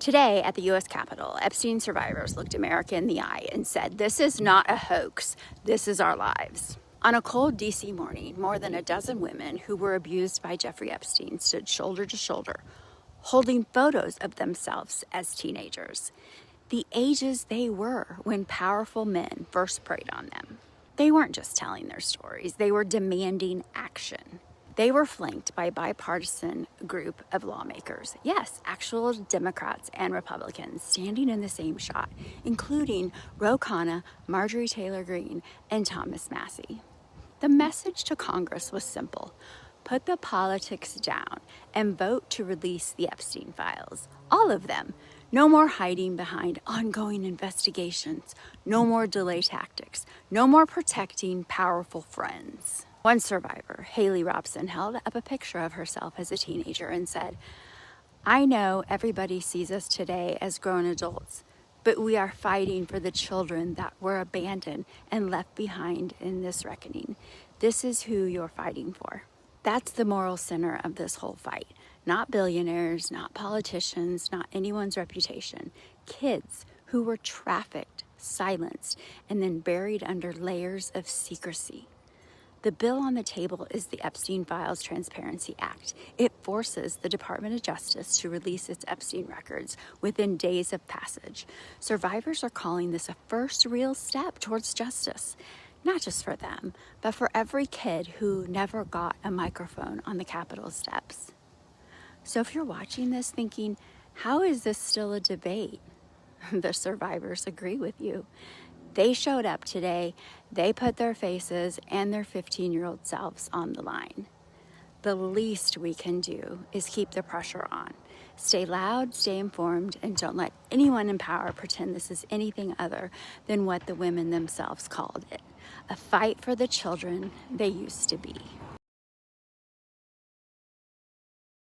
Today at the U.S. Capitol, Epstein survivors looked America in the eye and said, "This is not a hoax. This is our lives." On a cold D.C. morning, more than a dozen women who were abused by Jeffrey Epstein stood shoulder to shoulder, holding photos of themselves as teenagers, the ages they were when powerful men first preyed on them. They weren't just telling their stories, they were demanding action. They were flanked by a bipartisan group of lawmakers. Yes, actual Democrats and Republicans standing in the same shot, including Ro Khanna, Marjorie Taylor Greene, and Thomas Massie. The message to Congress was simple: put the politics down and vote to release the Epstein files. All of them. No more hiding behind ongoing investigations. No more delay tactics. No more protecting powerful friends. One survivor, Haley Robson, held up a picture of herself as a teenager and said, "I know everybody sees us today as grown adults, but we are fighting for the children that were abandoned and left behind in this reckoning. This is who you're fighting for." That's the moral center of this whole fight. Not billionaires, not politicians, not anyone's reputation. Kids who were trafficked, silenced, and then buried under layers of secrecy. The bill on the table is the Epstein Files Transparency Act. It forces the Department of Justice to release its Epstein records within days of passage. Survivors are calling this a first real step towards justice, not just for them, but for every kid who never got a microphone on the Capitol steps. So if you're watching this thinking, how is this still a debate? The survivors agree with you. They showed up today, they put their faces and their 15-year-old selves on the line. The least we can do is keep the pressure on. Stay loud, stay informed, and don't let anyone in power pretend this is anything other than what the women themselves called it: a fight for the children they used to be.